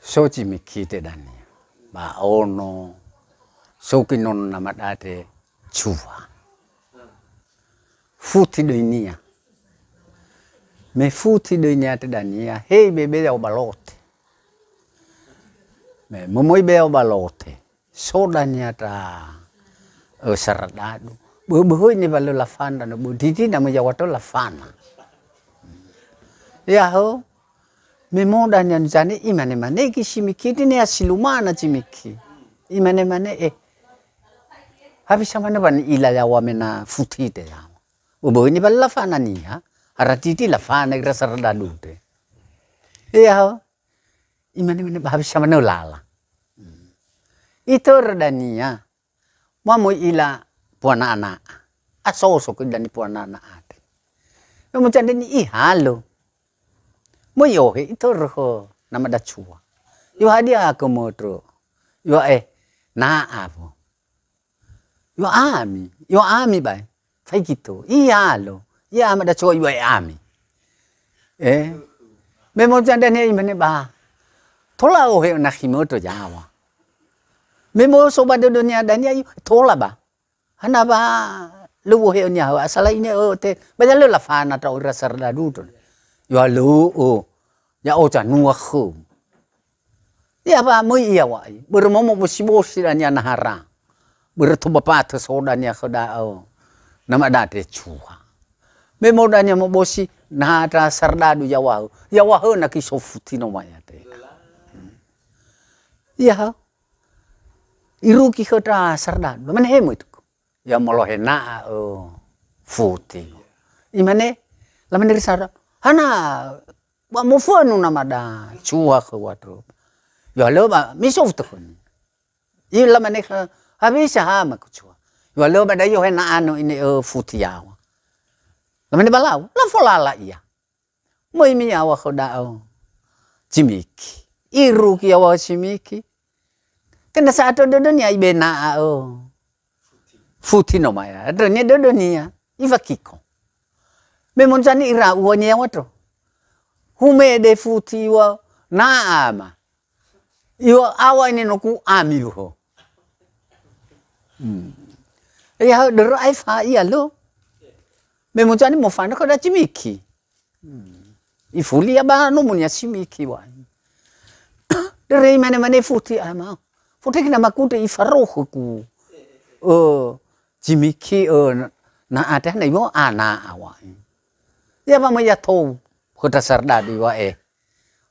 so jimiki te dani ba ono so kinon na madate chua futi doinia me futi doinia te dania hei bebe o balote me momoi be o balote so dania ta saradadu bo ni balo la fana no buditi na moja wato la fana ya ho me moda nyan jani imane mane kishimiki ni asilumana jimiki imane mane habis sama ne ban ila ya wa mena futi te ya bo ni balo la fana ni ha aratiti la fana gra saradadu te ya ho imane mane habis sama ne lala itu redania mo ila puana anak aso dani puana anak ate no mo cande ni halo mo yo he itu roho nama da chua yo hadia ko motro yo na apo yo ami bai fai gitu halo ya ma da chua yo ami me mo cande ni mene ba thola o he na khimoto jawa me mo soba de dunia dania thola ba hana ba lu he nya asala ini te ba lu la fana ta ora sarda du to yo lu ya o cha nu khu ya ba mo iya wa ber mo mo sibo siranya nahara ber to ba to soda nya khoda nama da te chua me mo dania mo bosi na ta sarda du ya wa na ki sofuti no maya te ya iruki kota sardan mana hemu itu ya molohe na futi imane laman dari sardan hana ba mo fonu namada chua ke wadro ya lo ba misof to kun i laman ka habisa ha ma ku chua ya lo ba da yo na anu ini futi ya laman balau la folala iya mo imi ya wa khoda jimiki iruki ya wa jimiki kena satu dodonya ibena futi no maya donya dodonya ivakiko memonjani ira uonya wato hume de futi wa na ama yo awa ini no ku ami ho ya dero aifa iya lo memonjani mo fana ko da chimiki ifuli ya ba no munya chimiki wa dere mane futi ama futi kena makute ifaroh ku jimiki na ada na yo ana awa ya ba ya to kota sarda di wa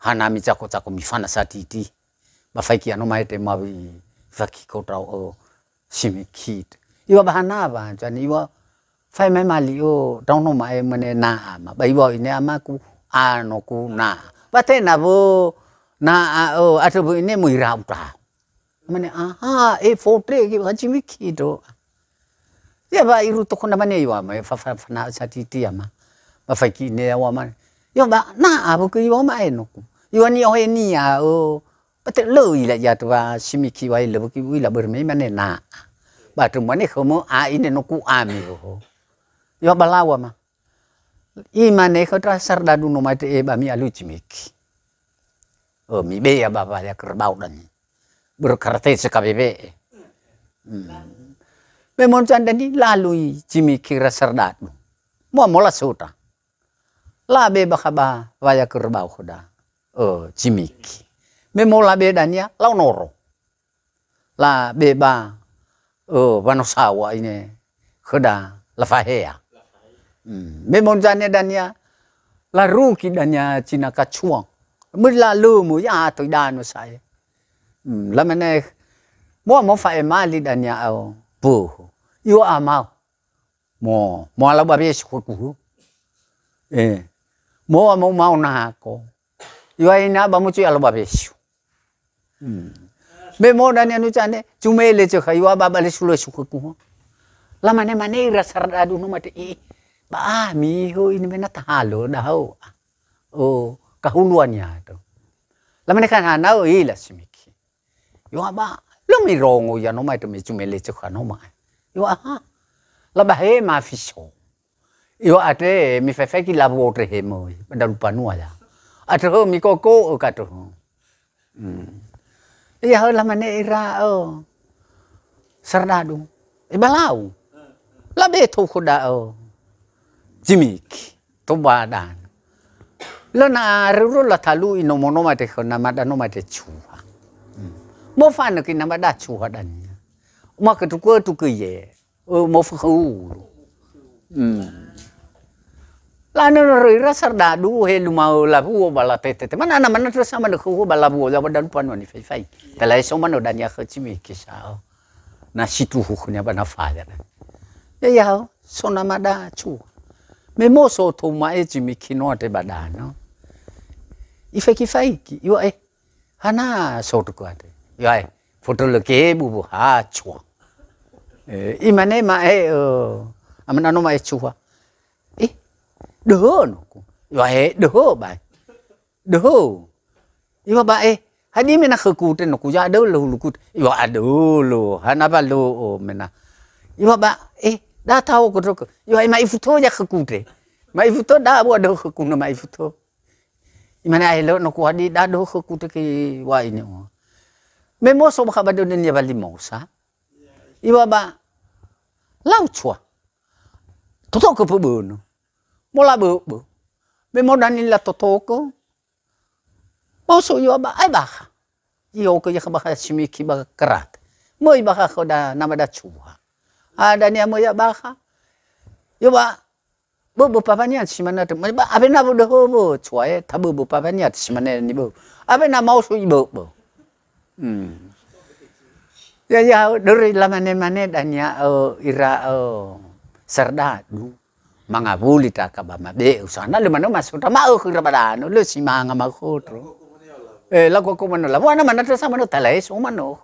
hana mi chako mi fana satiti ba faiki ano mai te mawi faki kota simiki yo ba hana ba jani yo fai mai mali yo dong no mai mane na ma ba yo ini ama ku ano ku na ba te na bo na atu ini mu ira uta mane fotre ki hajimiki do ya ba iru to kona mane yo ma fa na satiti ama ba faiki ne wa ma yo ba na abu ki yo ma eno yo ni o ni ya ba te lo ila ya to ba simiki wa ile ki wi la ber me mane na ba to mane khomo ine no ku ami ho yo ba lawa ma I mane ko tra sarda du no ma te ba mi alu jimiki mi be ya ba ya kerbau dan berkarte sekabebe memon candani lalui jimiki rasardat mo mola suta la be bakaba waya kerbau khoda jimiki memola be dania lau noro la be ba wanosawa ini khoda la fahea memon jane dania la ruki dania cina kacuang mula lu mu ya to dano saya la mane mo fa mali dania bu yo amau mo la ba be ku mo mau na ko yo ina ba mu chi ala ba be me mo dania nu chane chumele che khaywa ba ba le sulo ku la mane ira sarda du no mate ba mi ho ini mena talo da ho kahuluannya itu la mane kan hanau ila simiki yo ba lo mi rongo ya no mai to mi chumele che khano ma yo la ba he ma fiso yo ate mi fe ki la votre he mo da lupa nu ya ate ho mi ko ka to Iya lah mana ira sardadu. Balau. Labe tu kuda jimik tu badan. Lana ruru la talu inomono mate kona mada no mate chua. Mo fana ki namada chua dan. Ma ke tu ye. Mo fu. Lana rira sardadu he lumau la pu bala tete. Mana mana terus sama nak hu bala bu la badan panu ni fai. Talai so mano dan ya ke jimik kisah. Na situ hukunya bana father. Ya so namada chua. Memo so to mai jimik no te badano. Ifai yo hana so to kwate. Yo foto le ke bu ha chua. Imane ma amana no mai chua. Đỡ nó yo đỡ bài. Đỡ. Yo ba hadi mena khakute no ku ya đỡ lu ku. Yo đỡ lu hana ba lu mena. Yo ba da tahu ko to. Yo mai futo ya khakute. Mai futo da bu đỡ khakku no mai futo. Imana lo no ku hadi da do khakute ki wa ini. Memo so ba do ni ba limosa. Yo ba lau chua. Toto ko bu no. Mola bu. Memo dani la toto ko. Mau so yo ba ba. Yo ko ya ba simiki ba kerat. Moi ba ko da nama da chua. Ada ni mo ya ba. Yo ba bu papanya simana te. Ba abena bu do bu chua ta bu papanya simana ni bu. Abena mau so bu. Ya dari lamane dan ya ira sardadu. Mangabuli ta kabama be usana le mano masuta ma khira badano le simanga makhotro la ko mano la wana mana ta sama no talai so mano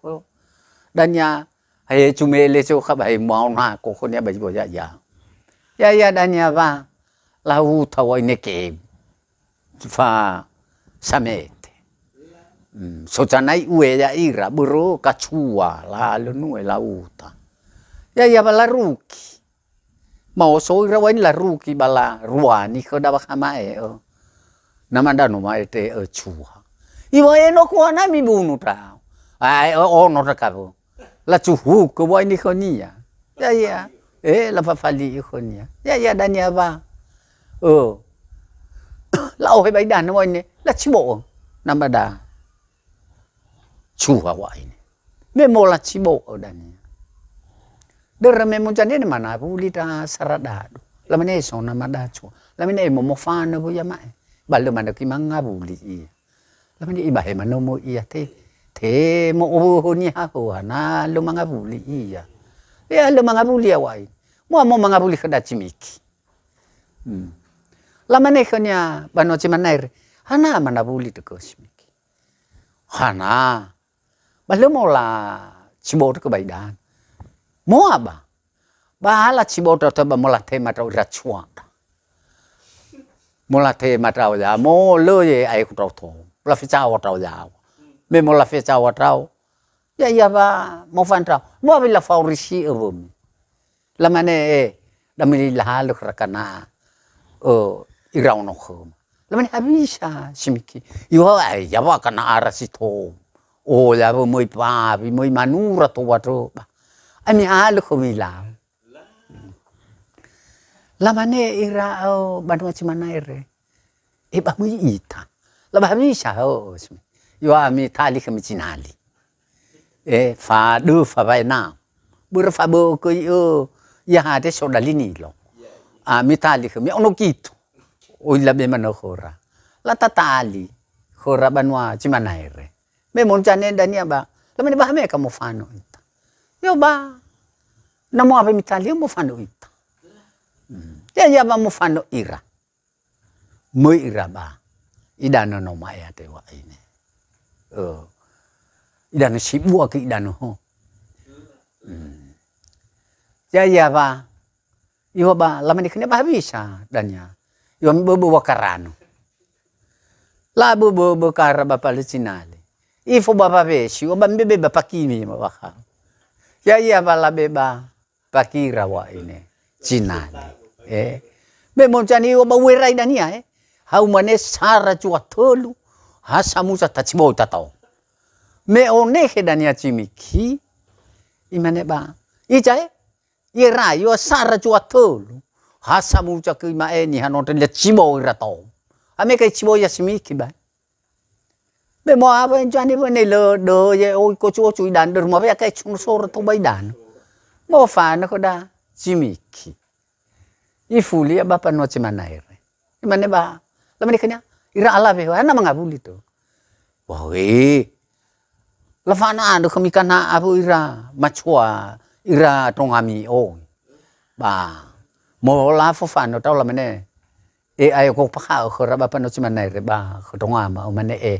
dan ya hai chumele so khabai mau na ko khonya bai bo ya dan ya ba lau thawai ne ke fa samete so chanai ue ya ira buru kachua la lo nu la uta ya bala ruki. Mau so rawan la ruki bala ruani ko da bakama namanda no mai te chua iwo no ko na mi bunu ta no ta bo la chuhu ko boy ni khonia ya la fafali khonia ya dan ya ba la o bai dan no ni la chibo namanda chua wa ini me mo la chibo dan Derame munjane mana pulita saradadu. Lamane so namada chua. Lamane mo mofana bu yamae. Balu mana ki manga buli. Lamane ibahe mano mo iya te mo ni ha ho na lu manga buli iya. Ya lu manga buli awai. Mo manga buli kada chimiki. Lamane khanya bano chimanair. Hana mana buli te ko chimiki. Hana. Balu mo la chibo te ko baidan. Mo ba bahala chiboto to ba mola te matau rachua mola te matau ya mo lo ye ai ku to la fi cha wa tau ya me mola fi cha wa tau ya ba mo fan tau mo bi la faurisi bum la mane da mi la lu rakana irau no khum la mane habisa simiki yo ai ya ba kana arasi to ya bo moi pa bi moi manura to wa to Ami halu kumila. Lamane ira banua cimana ire. Ba mu ita. Laba mi sha yo ami tali kami cinali. Fa du fa bai na. Bur fa bo ko ya hade so dalini lo. Mi tali kami ono gitu. O labe mano khora. La tatali khora banua cimana ire. Me mon jane dania ba. Lamane ba me kamu fano. Yo ba namo apa mitali mo fano ita ya ba mo fano ira mo ira ba idano no maya te wa ini idano sibu ke idano ho ya ba yo ba lamani kene ba bisa danya yo bo wakarano la bo kara ba palestinale ifo ba be si o ba mbebe ba pakimi ma waka ya bala beba pakira wa ini cinali me monjani o ba werai dania hau mane sara chua tolu ha samusa tachibo tatau me one ke dania chimiki imane ba i chai i ra yo sara chua thulu hasa mu cha ki ma e ni hanote le chibo ra to ame ke chibo ya chimiki ba be mo a ben chani ben le do ye oi ko chu chui dan được mo be cái chung so ra to bai dan mo fa na ko da chimiki i fuli ba pa no chimanai re imane ba la mani kanya ira ala be ana mangabuli to wow la fana do kami kana abu ira machua ira tongami o ba mo la fo fa no tao la mane e ai ko pa kha ko ra ba pa no chimanai re ba ko tongama o mane e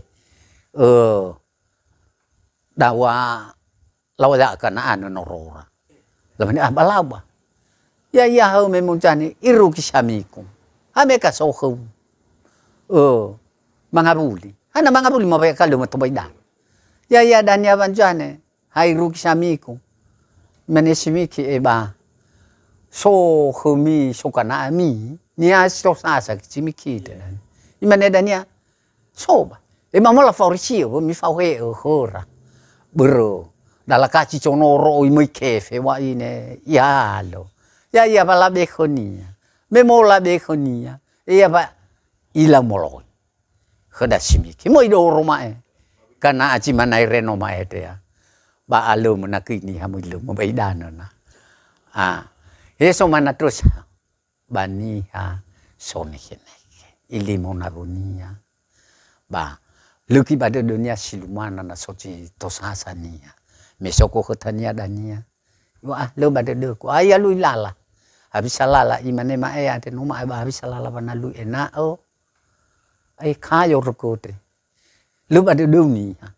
dawa lawa kana ano no rora la mane ba la ba ya ho me mun chani iru kisamiku ame ka so khu mangabuli ana mangabuli mo ba ka lu mo to bai dan ya dan ya ban chane hai ru kisamiku mane simiki e ba so khumi so kana mi ni a so sa sa simiki de imane dan ya so ba e ma mo la faurici mi fa we hora bro dalla caci chono ro i moi kefe wa ine ya lo ya ba la bekonia me mo la bekonia ya ba ila moloi khoda simiki moi do roma e kana aci manai reno ma ete ya ba alo mona kini ha mo lo mo bai dana na eso mana terus bani ha sone kene ili mona ronia ba luki pada dunia silumana na soci tosasania mesoko khotania dania wa lo pada de ko aya lui lala habis lala imane ma e ate no ma ba habis lala bana lui ena o ai kha yo rokote lu pada dunia